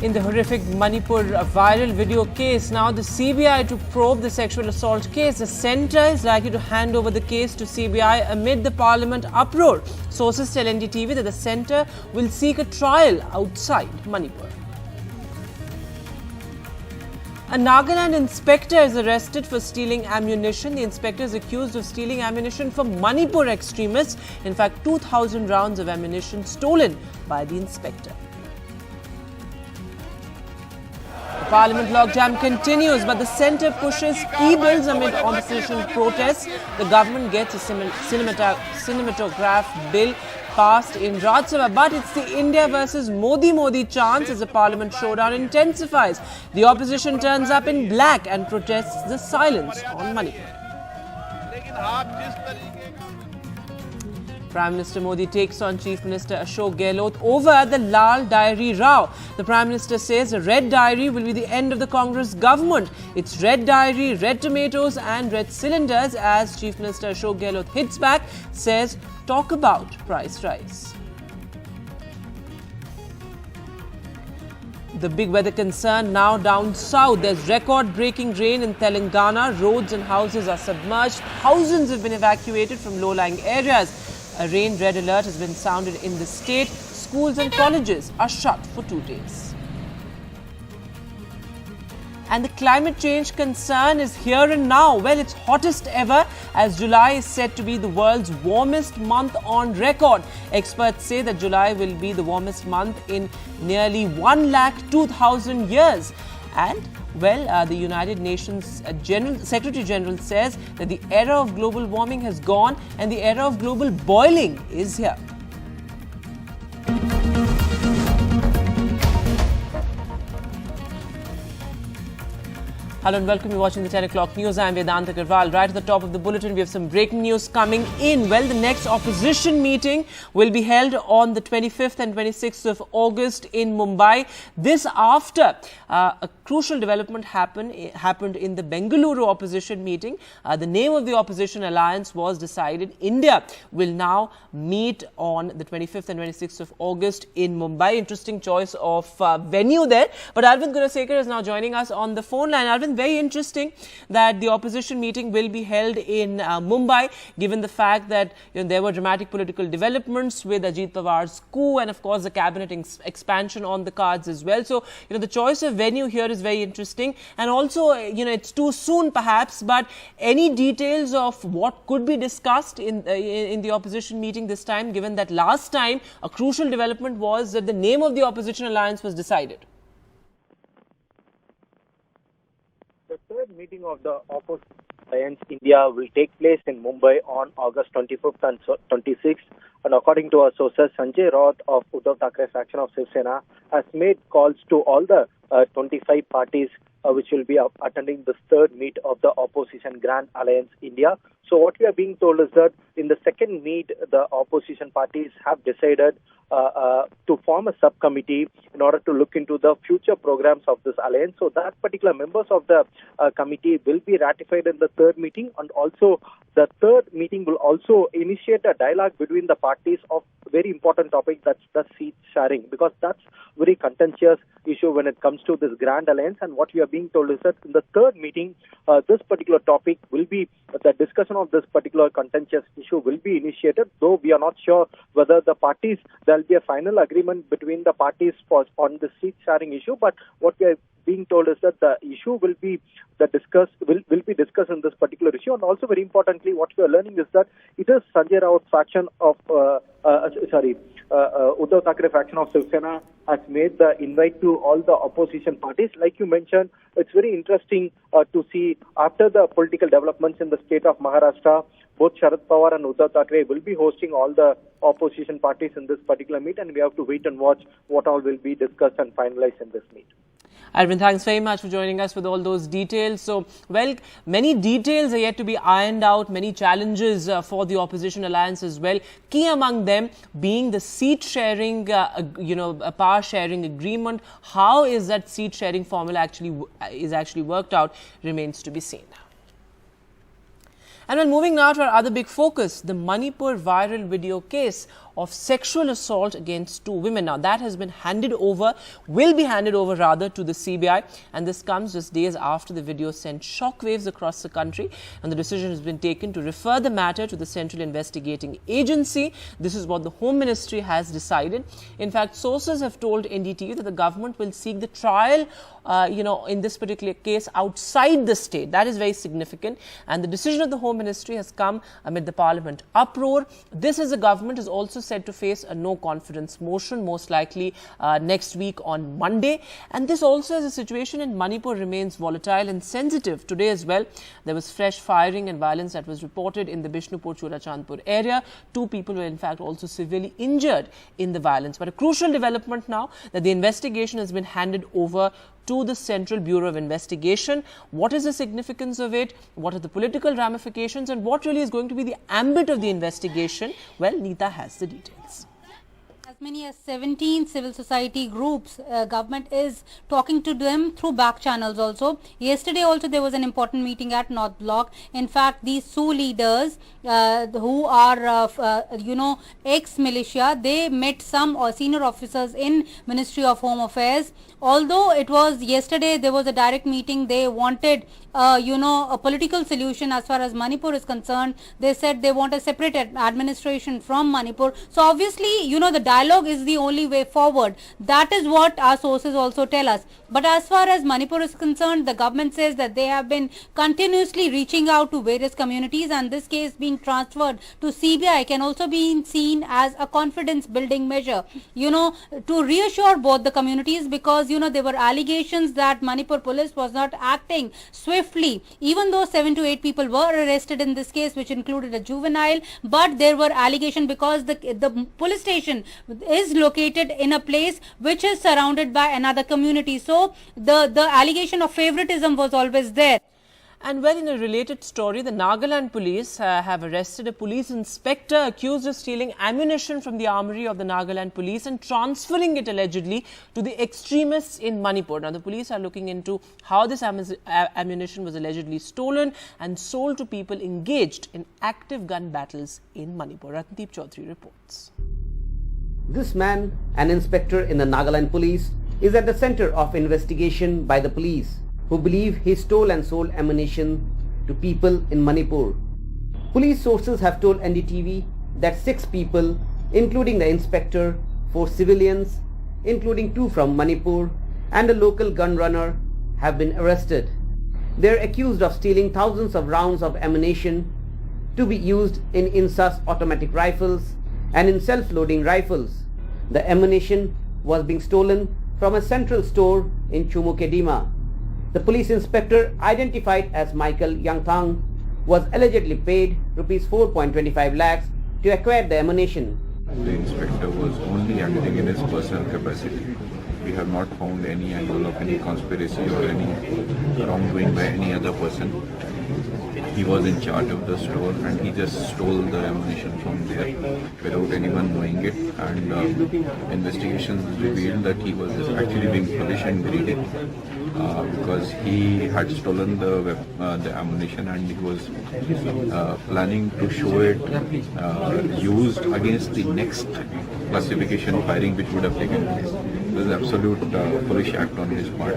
In the horrific Manipur viral video case, now the CBI to probe the sexual assault case. The centre is likely to hand over the case to CBI amid the parliament uproar. Sources tell NDTV that the centre will seek a trial outside Manipur. A Nagaland inspector is arrested for stealing ammunition. The inspector is accused of stealing ammunition from Manipur extremists. In fact, 2,000 rounds of ammunition stolen by the inspector. The parliament logjam continues, but the centre pushes e-bills amid opposition protests. The government gets a cinematograph bill passed in Rajya Sabha, but it's the India versus Modi chance as the parliament showdown intensifies. The opposition turns up in black and protests the silence on Manipur. Prime Minister Modi takes on Chief Minister Ashok Gehlot over the Lal Diary row. The Prime Minister says a red diary will be the end of the Congress government. It's red diary, red tomatoes and red cylinders as Chief Minister Ashok Gehlot hits back, says talk about price rise. The big weather concern now down south. There's record-breaking rain in Telangana. Roads and houses are submerged. Thousands have been evacuated from low-lying areas. A rain red alert has been sounded in the state. Schools and colleges are shut for 2 days. And the climate change concern is here and now. Well, it's hottest ever as July is said to be the world's warmest month on record. Experts say that July will be the warmest month in nearly 1,02,000 years. And well, the United Nations Secretary General says that the era of global warming has gone and the era of global boiling is here. Hello and welcome. You're watching the 10 o'clock news. I'm Vedanta Agarwal. Right at the top of the bulletin, we have some breaking news coming in. Well, the next opposition meeting will be held on the 25th and 26th of August in Mumbai. This after a crucial development happened in the Bengaluru opposition meeting. The name of the opposition alliance was decided. India will now meet on the 25th and 26th of August in Mumbai. Interesting choice of venue there. But Arvind Gunasekar is now joining us on the phone line. Arvind, very interesting that the opposition meeting will be held in Mumbai, given the fact that there were dramatic political developments with Ajit Pawar's coup and, of course, the cabinet expansion on the cards as well. So, the choice of venue here is very interesting. And also, it's too soon perhaps, but any details of what could be discussed in the opposition meeting this time, given that last time a crucial development was that the name of the opposition alliance was decided? The third meeting of the Opposition Alliance India will take place in Mumbai on August 25th and 26th. And according to our sources, Sanjay Raut of Uddhav Thackeray faction of Shiv Sena has made calls to all the 25 parties which will be attending the third meet of the Opposition Grand Alliance India. So what we are being told is that in the second meet, the opposition parties have decided to form a subcommittee in order to look into the future programs of this alliance. So that particular members of the committee will be ratified in the third meeting, and also the third meeting will also initiate a dialogue between the parties of very important topic, that's the seat sharing, because that's very contentious issue when it comes to this grand alliance. And what we are being told is that in the third meeting, this particular topic will be, the discussion of this particular contentious issue will be initiated, though we are not sure whether the parties, there will be a final agreement between the parties on the seat sharing issue. But what we are being told is that the issue will be discussed in this particular issue. And also very importantly, what we are learning is that it is Sanjay Raut faction of Uddhav Thackeray faction of Shiv Sena has made the invite to all the opposition parties. Like you mentioned, it's very interesting to see after the political developments in the state of Maharashtra, both Sharad Pawar and Uddhav Thackeray will be hosting all the opposition parties in this particular meet, and we have to wait and watch what all will be discussed and finalized in this meet. Arvind, thanks very much for joining us with all those details. So, well, many details are yet to be ironed out, many challenges for the opposition alliance as well. Key among them being the seat sharing, a power sharing agreement. How is that seat sharing formula actually worked out remains to be seen. And then moving now to our other big focus, the Manipur viral video case. of sexual assault against 2 women. Now, that has been handed over, will be handed over rather, to the CBI, and this comes just days after the video sent shockwaves across the country, and the decision has been taken to refer the matter to the Central Investigating Agency. This is what the Home Ministry has decided. In fact, sources have told NDTV that the government will seek the trial in this particular case outside the state. That is very significant, and the decision of the Home Ministry has come amid the Parliament uproar. This, as the government is also said to face a no confidence motion, most likely next week on Monday. And this also, as a situation in Manipur remains volatile and sensitive. Today as well, there was fresh firing and violence that was reported in the Bishnupur Churachandpur area. 2 people were in fact also severely injured in the violence. But a crucial development now that the investigation has been handed over to the Central Bureau of Investigation. What is the significance of it? What are the political ramifications? And what really is going to be the ambit of the investigation? Well, Neeta has the details. As many as 17 civil society groups, government is talking to them through back channels also. Yesterday also there was an important meeting at North Block. In fact, these Sioux leaders who are, ex-militia, they met some senior officers in Ministry of Home Affairs. Although it was yesterday, there was a direct meeting. They wanted, a political solution as far as Manipur is concerned. They said they want a separate administration from Manipur. So obviously, the dialogue is the only way forward. That is what our sources also tell us. But as far as Manipur is concerned, the government says that they have been continuously reaching out to various communities, and this case being transferred to CBI can also be seen as a confidence building measure, to reassure both the communities, because there were allegations that Manipur police was not acting swiftly, even though 7 to 8 people were arrested in this case, which included a juvenile. But there were allegations because the police station is located in a place which is surrounded by another community. So the allegation of favoritism was always there. And well, in a related story, the Nagaland Police have arrested a police inspector accused of stealing ammunition from the armory of the Nagaland Police and transferring it allegedly to the extremists in Manipur. Now, the police are looking into how this ammunition was allegedly stolen and sold to people engaged in active gun battles in Manipur. Ratndeep Chaudhary reports. This man, an inspector in the Nagaland Police, is at the center of investigation by the police, who believe he stole and sold ammunition to people in Manipur. Police sources have told NDTV that 6 people, including the inspector, 4 civilians, including 2 from Manipur, and a local gun runner, have been arrested. They are accused of stealing thousands of rounds of ammunition to be used in INSAS automatic rifles and in self-loading rifles. The ammunition was being stolen from a central store in Chumukedima. The police inspector, identified as Michael Yangthang, was allegedly paid rupees 4.25 lakhs to acquire the ammunition. The inspector was only acting in his personal capacity. We have not found any angle of any conspiracy or any wrongdoing by any other person. He was in charge of the store and he just stole the ammunition from there without anyone knowing it, and investigations revealed that he was actually being foolish and greedy because he had stolen the ammunition and he was planning to show it used against the next classification firing which would have taken place. It was an absolute foolish act on his part.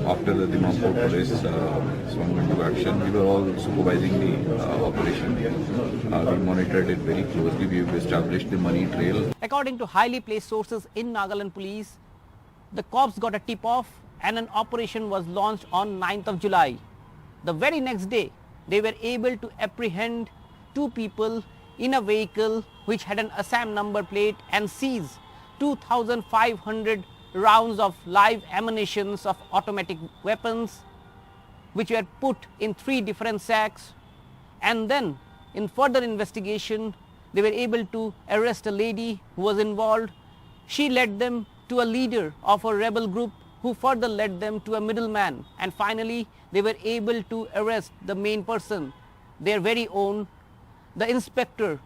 After the Dimapur police swung into action, we were all supervising the operation. We monitored it very closely. We've established the money trail. According to highly placed sources in Nagaland Police, the cops got a tip-off and an operation was launched on 9th of July. The very next day, they were able to apprehend 2 people in a vehicle which had an Assam number plate and seize 2,500 rounds of live ammunitions of automatic weapons, which were put in 3 different sacks. And then in further investigation, they were able to arrest a lady who was involved. She led them to a leader of a rebel group who further led them to a middleman, and finally they were able to arrest the main person, their very own, the inspector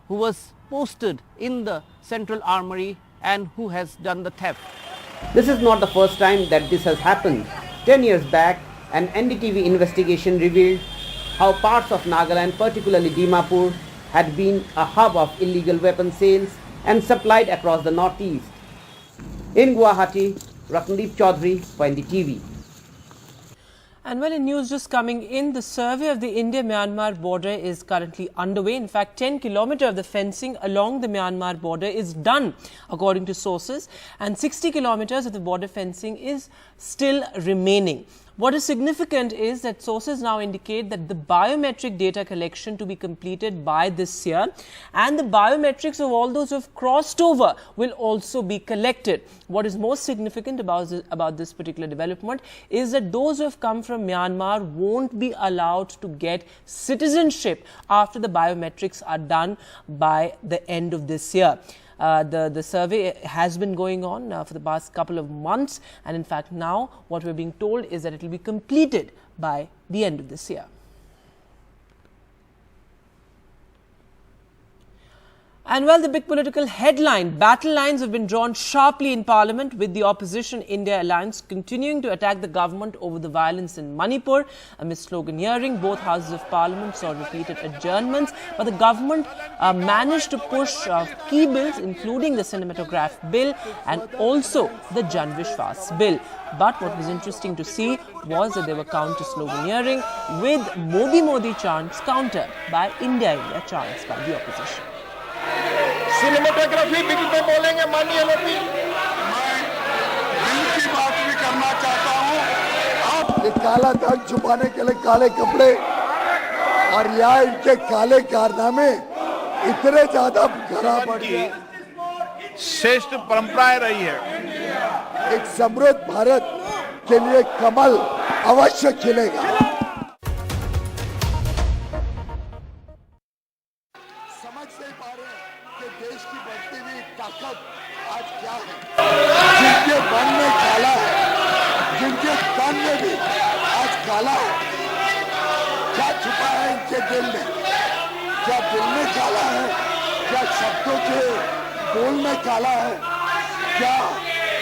who was posted in the central armory and who has done the theft. This is not the first time that this has happened. 10 years back, an NDTV investigation revealed how parts of Nagaland, particularly Dimapur, had been a hub of illegal weapon sales and supplied across the northeast. In Guwahati, Ratndeep Chaudhary for NDTV. And well, in news just coming in, the survey of the India-Myanmar border is currently underway. In fact, 10 kilometers of the fencing along the Myanmar border is done, according to sources, and 60 kilometers of the border fencing is still remaining. What is significant is that sources now indicate that the biometric data collection to be completed by this year, and the biometrics of all those who have crossed over will also be collected. What is most significant about this particular development is that those who have come from Myanmar won't be allowed to get citizenship after the biometrics are done by the end of this year. The survey has been going on for the past couple of months, and in fact now what we're being told is that it will be completed by the end of this year. And well, the big political headline, battle lines have been drawn sharply in Parliament, with the opposition India Alliance continuing to attack the government over the violence in Manipur. Amidst sloganeering, both houses of Parliament saw repeated adjournments, but the government managed to push key bills, including the cinematograph bill and also the Jan Vishwas bill. But what was interesting to see was that there were counter sloganeering, with Modi Modi chants countered by India India chants by the opposition. Cinematography bill pay बोलेंगे माननीय MP. मैं bill की बात भी करना चाहता हूँ। आप ये काला धन छुपाने के लिए काले कपड़े और यहाँ इनके काले कारनामे इतने ज्यादा खराब पड़ गए। श्रेष्ठ परंपराएं रही है। एक समृद्ध भारत के लिए कमल अवश्य खिलेगा। समझ नहीं पा रहे कि देश की बढ़ती हुई ताकत आज क्या है। जिनके मन में काला है, जिनके तन में भी आज काला है, क्या छुपा है इनके दिल में? क्या दिल में काला है? क्या शब्दों के बोल में काला है? क्या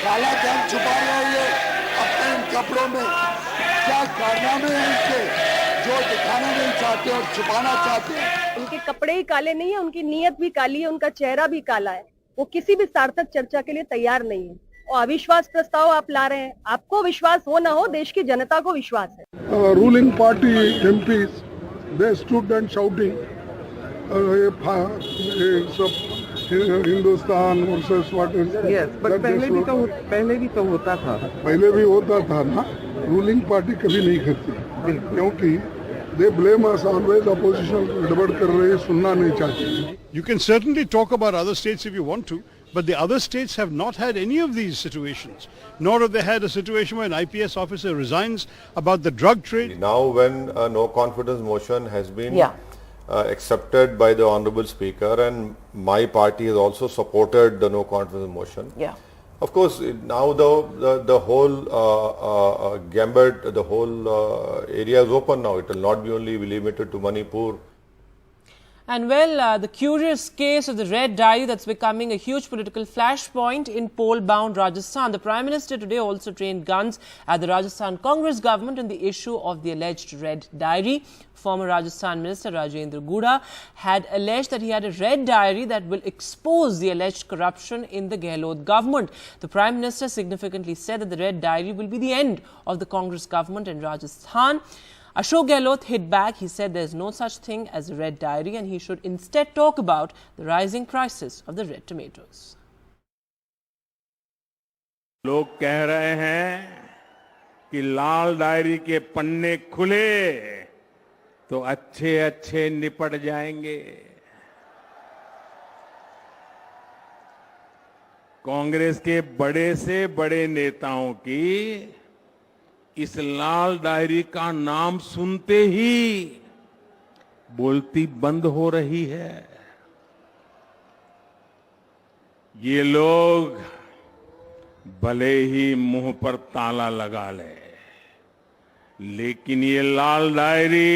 काला धन छुपा रहे हैं ये अपने इन कपड़ों में? क्या कारनामे हैं इनके जो दिखाना नहीं चाहते और छुपाना चाहते हैं? उनके कपड़े ही काले नहीं है, उनकी नीयत भी काली है, उनका चेहरा भी काला है। वो किसी भी सार्थक चर्चा के लिए तैयार नहीं है। और अविश्वास प्रस्ताव आप ला रहे हैं, आपको विश्वास हो ना हो, देश की जनता को विश्वास है। Ruling party MPs they stood and shouting Hindustan versus what is पहले भी तो होता था। पहले भी होता था ना। रूलिंग पार्टी कभी नहीं करती, क्योंकि they blame us always, opposition गड़बड़ कर रही है, सुनना नहीं चाहती। You can certainly talk about other states if you want to, but the other states have not had any of these situations, nor have they had a situation where an IPS officer resigns about the drug trade. Now when a no confidence motion has been accepted by the Honorable Speaker, and my party has also supported the no confidence motion. Of course, now the whole gambit, the whole area is open now. It will not be only limited to Manipur. And well, the curious case of the red diary that's becoming a huge political flashpoint in poll-bound Rajasthan. The Prime Minister today also trained guns at the Rajasthan Congress government on the issue of the alleged red diary. Former Rajasthan Minister Rajendra Gudha had alleged that he had a red diary that will expose the alleged corruption in the Gehlot government. The Prime Minister significantly said that the red diary will be the end of the Congress government in Rajasthan. Ashok Gehlot hit back. He said there is no such thing as a red diary and he should instead talk about the rising prices of the red tomatoes. लोग कह रहे हैं कि लाल diary के पन्ने खुले तो अच्छे अच्छे निपट जाएंगे। कांग्रेस के बड़े से बड़े नेताओं की इस लाल डायरी का नाम सुनते ही बोलती बंद हो रही है। ये लोग भले ही मुंह पर ताला लगा ले, लेकिन ये लाल डायरी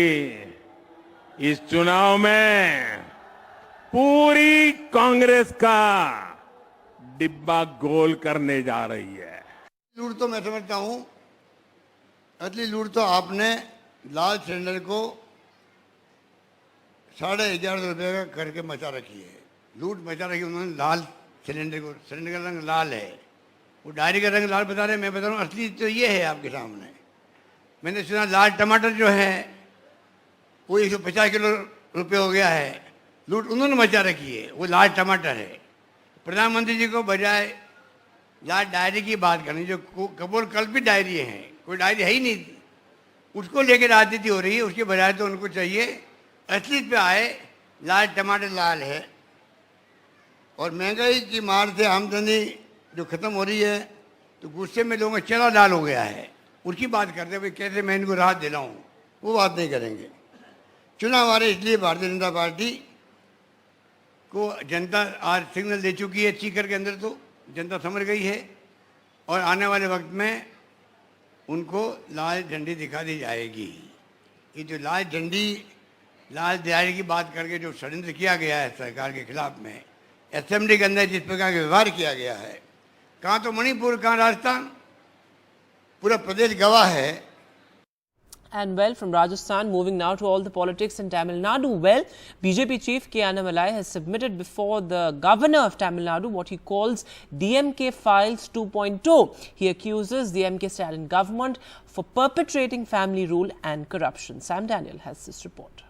इस चुनाव में पूरी कांग्रेस का डिब्बा गोल करने जा रही है। लूट तो मैं समझता हूं, असली लूट तो आपने लाल सिलेंडर को 11,500 रुपये का करके मचा रखी है, लूट मचा रखी उन्होंने। लाल सिलेंडर को, सिलेंडर का रंग लाल है, वो डायरी का रंग लाल बता रहे, मैं बता रहा हूँ असली तो ये है आपके सामने। मैंने सुना लाल टमाटर जो है वो 150 किलो रुपये हो गया है, लूट उन्होंने मचा रखी है, वो लाल टमाटर है। प्रधानमंत्री जी को बजाय लाल डायरी की बात करनी, जो कपूर कल्पित डायरी है, कोई डायरी है ही नहीं, उसको लेकर राजनीति हो रही है, उसके बजाय तो उनको चाहिए असलियत पे आए। लाल टमाटर लाल है, और महंगाई की मार से आमदनी जो खत्म हो रही है, तो गुस्से में लोगों का चेहरा लाल हो गया है, उसकी बात करते हैं भाई कैसे मैं इनको राहत दिलाऊं, वो बात नहीं करेंगे। चुनाव आ रहे इसलिए भारतीय जनता पार्टी को जनता आज सिग्नल दे चुकी है, चीकर के अंदर तो जनता समझ गई है, और आने वाले वक्त में उनको लाल झंडी दिखा दी जाएगी। ये जो लाल झंडी, लाल डायरी की बात करके जो षड्यंत्र किया गया है सरकार के खिलाफ में, असेंबली के अंदर जिस प्रकार का व्यवहार किया गया है, कहाँ तो मणिपुर, कहाँ राजस्थान, पूरा प्रदेश गवाह है। And well, from Rajasthan, moving now to all the politics in Tamil Nadu. Well, BJP chief K. Annamalai has submitted before the governor of Tamil Nadu what he calls DMK Files 2.0. He accuses the MK Stalin government for perpetrating family rule and corruption. Sam Daniel has this report.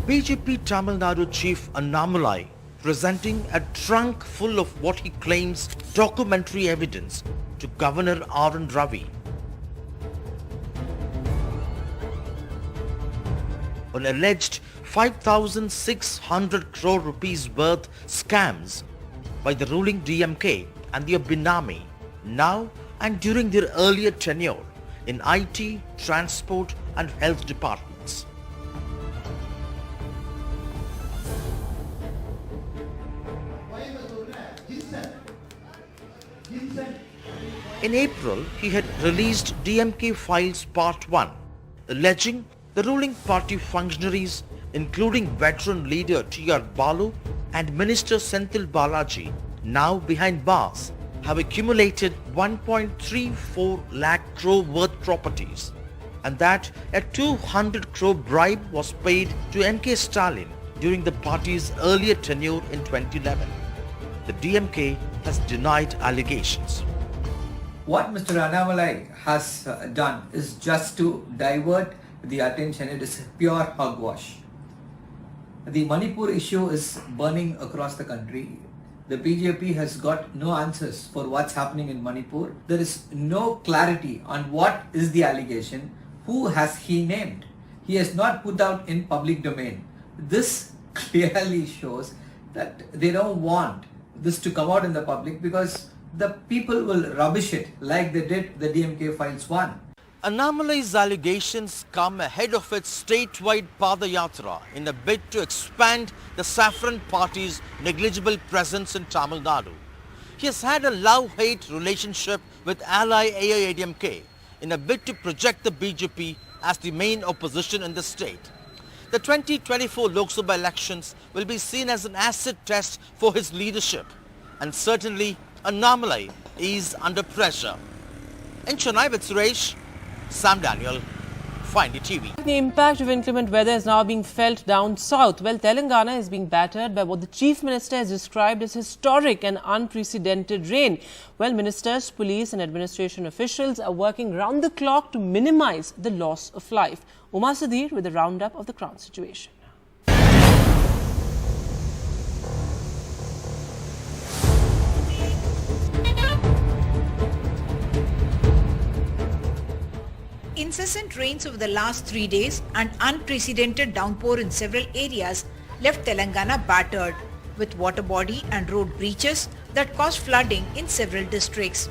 BJP Tamil Nadu chief Annamalai presenting a trunk full of what he claims documentary evidence to Governor R.N. Ravi on alleged 5,600 crore rupees worth scams by the ruling DMK and their Binami now and during their earlier tenure in IT, transport and health departments. In April, he had released DMK Files Part 1, alleging the ruling party functionaries, including veteran leader T.R. Balu and Minister Senthil Balaji, now behind bars, have accumulated 1.34 lakh crore worth properties, and that a 200 crore bribe was paid to MK Stalin during the party's earlier tenure in 2011. The DMK has denied allegations. What Mr. Annamalai has done is just to divert the attention. It is pure hogwash. The Manipur issue is burning across the country. The BJP has got no answers for what's happening in Manipur. There is no clarity on what is the allegation, who has he named. He has not put out in public domain. This clearly shows that they don't want this to come out in the public because the people will rubbish it like they did the DMK Files 1. Annamalai's allegations come ahead of its statewide Padayatra in a bid to expand the Saffron Party's negligible presence in Tamil Nadu. He has had a love-hate relationship with ally AIADMK in a bid to project the BJP as the main opposition in the state. The 2024 Lok Sabha elections will be seen as an acid test for his leadership, and certainly Annamalai is under pressure. In Chennai with Suresh, Sam Daniel, Find TV. The impact of inclement weather is now being felt down south. Well, Telangana is being battered by what the Chief Minister has described as historic and unprecedented rain. Well, ministers, police and administration officials are working round the clock to minimize the loss of life. Uma Sudhir with a roundup of the ground situation. Incessant rains over the last 3 days and unprecedented downpour in several areas left Telangana battered, with water body and road breaches that caused flooding in several districts.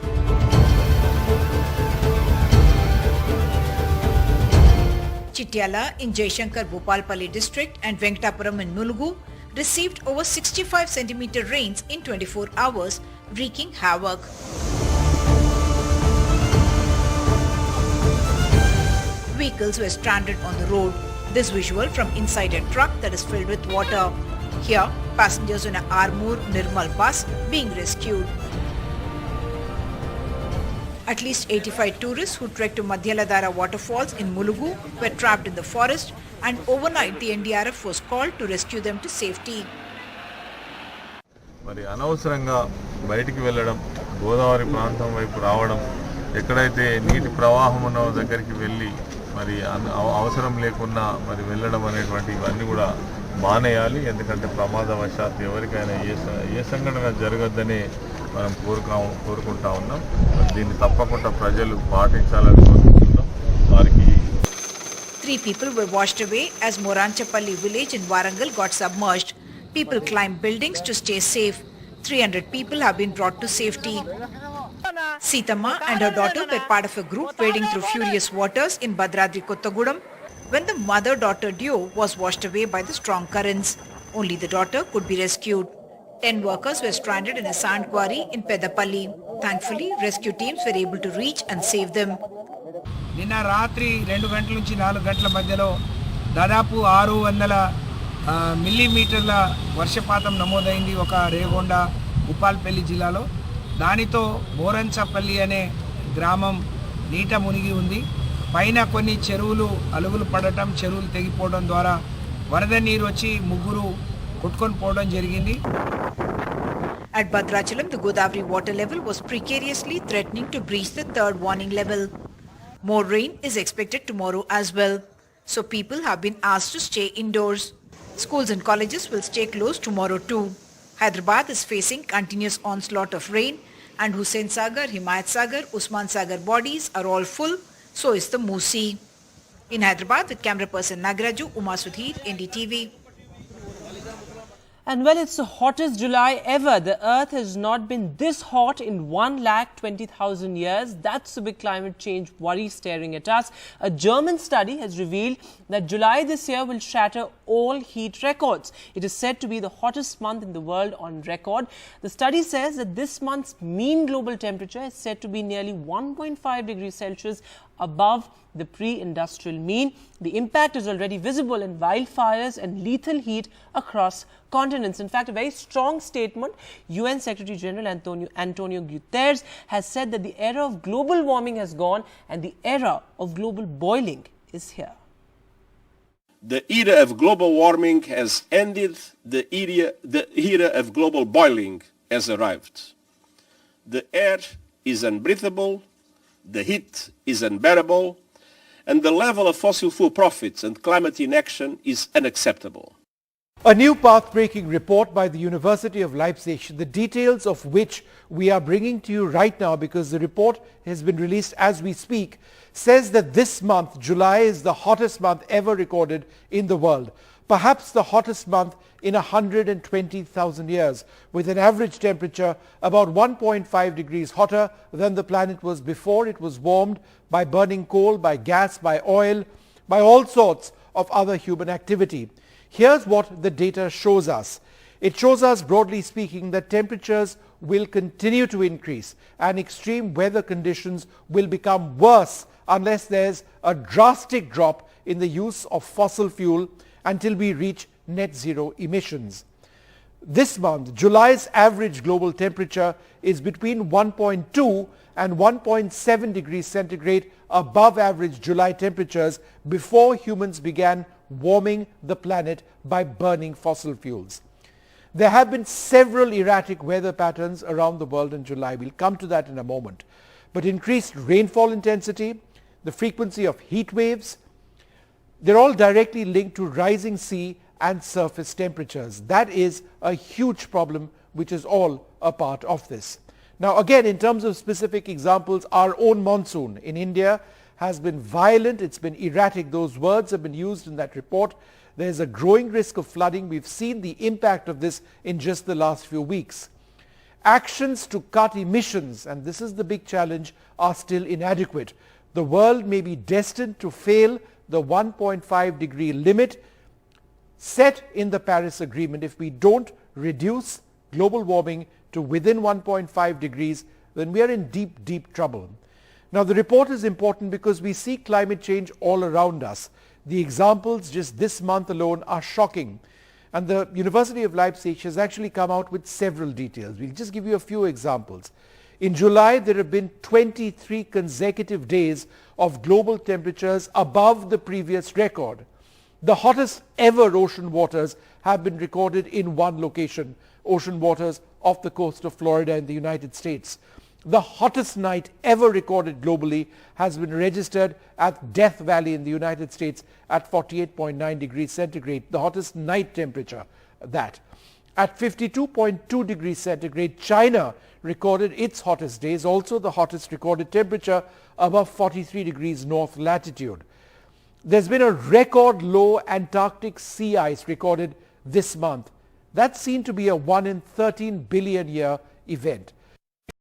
Chityala in Jaishankar Bhopalpalli district and Venkatapuram in Mulugu received over 65 centimeter rains in 24 hours, wreaking havoc. Vehicles were stranded on the road. This visual from inside a truck that is filled with water. Here, passengers on a Armoor Nirmal bus being rescued. At least 85 tourists who trekked to Madhyaladara waterfalls in Mulugu were trapped in the forest, and overnight the NDRF was called to rescue them to safety. మరి అనవసరంగా బయటికి వెళ్ళడం, గోదావరి ప్రాంతం వైపు రావడం, ఎక్కడైతే నీటి ప్రవాహం ఉన్న దగ్గరికి వెళ్ళి మరి అవసరం లేకున్నా మరి వెళ్ళడం అనేటువంటి ఇవన్నీ కూడా మానేయాలి. ఎందుకంటే ప్రమాదవశాత్తు ఎవరికైనా ఏ సంఘటన జరగద్దని మనం కోరుకుంటా ఉన్నాం. దీన్ని తప్పకుండా ప్రజలు పాటించాలని కోరుకుంటున్నాం. వారికి 3 people were washed away as Moranchapalli village in Warangal got submerged. People climbed buildings to stay safe. 300 people have been brought to safety. Seethamma and her daughter were part of a group wading through furious waters in Bhadradri Kottagudam when the mother-daughter duo was washed away by the strong currents. Only the daughter could be rescued. 10 workers were stranded in a sand quarry in Pedapalli. Thankfully, rescue teams were able to reach and save them. నిన్న రాత్రి 2 గంటల నుంచి 4 గంటల మధ్యలో దాదాపు 600 మిల్లీమీటర్ల వర్షపాతం నమోదైంది ఒక రేగొండ ఉపాల్పల్లి జిల్లాలో. దానితో బోరంచపల్లి అనే గ్రామం నీట మునిగి ఉంది. పైన కొన్ని చెరువులు అలుగులు పడటం, చెరువులు తెగిపోవడం ద్వారా వరద నీరు వచ్చి ముగ్గురు కొట్టుకొని పోవడం జరిగింది. At Bhadrachalam, the Godavari water level was precariously threatening to breach the 3rd warning level. More rain is expected tomorrow as well, so people have been asked to stay indoors. Schools and colleges will stay closed tomorrow too. Hyderabad is facing continuous onslaught of rain, and Hussain Sagar, Himayat Sagar, Usman Sagar bodies are all full, so is the Musi. In Hyderabad, with camera person Nagaraju, Uma Sudhir, NDTV. And well, it's the hottest July ever. The earth has not been this hot in 1,20,000 years. That's the big climate change worry staring at us. A German study has revealed that July this year will shatter all heat records. It is said to be the hottest month in the world on record. The study says that this month's mean global temperature is said to be nearly 1.5 degrees Celsius above the pre-industrial mean. The impact is already visible in wildfires and lethal heat across continents. In fact, a very strong statement, UN Secretary General Antonio Guterres has said that the era of global warming has gone and the era of global boiling is here. The era of global warming has ended. The era of global boiling has arrived. The air is unbreathable, the heat is unbearable, and the level of fossil fuel profits and climate inaction is unacceptable. A new path-breaking report by the University of Leipzig, the details of which we are bringing to you right now because the report has been released as we speak, says that this month, July, is the hottest month ever recorded in the world. Perhaps the hottest month in 120,000 years, with an average temperature about 1.5 degrees hotter than the planet was before it was warmed by burning coal, by gas, by oil, by all sorts of other human activity. Here's what the data shows us. It shows us, broadly speaking, that temperatures will continue to increase and extreme weather conditions will become worse unless there's a drastic drop in the use of fossil fuel until we reach net zero emissions. This month, July's average global temperature is between 1.2 and 1.7 degrees centigrade above average July temperatures before humans began warming the planet by burning fossil fuels. There have been several erratic weather patterns around the world in July. We'll come to that in a moment. But increased rainfall intensity, the frequency of heat waves, they're all directly linked to rising sea and surface temperatures. That is a huge problem which is all a part of this. Now again, in terms of specific examples, our own monsoon in India has been violent, it's been erratic. Those words have been used in that report. There's a growing risk of flooding. We've seen the impact of this in just the last few weeks. Actions to cut emissions, and this is the big challenge, are still inadequate. The world may be destined to fail the 1.5 degree limit set in the Paris Agreement. If we don't reduce global warming to within 1.5 degrees, then we are in deep, deep trouble. Now the report is important because we see climate change all around us. The examples just this month alone are shocking. And the University of Leipzig has actually come out with several details. We'll just give you a few examples. In July, there have been 23 consecutive days of global temperatures above the previous record. The hottest ever ocean waters have been recorded in one location, ocean waters off the coast of Florida in the United States. The hottest night ever recorded globally has been registered at Death Valley in the United States at 48.9 degrees centigrade, the hottest night temperature that. At 52.2 degrees centigrade, China recorded its hottest days, also the hottest recorded temperature above 43 degrees north latitude. There's been a record low Antarctic sea ice recorded this month. That's seen to be a 1 in 13 billion year event.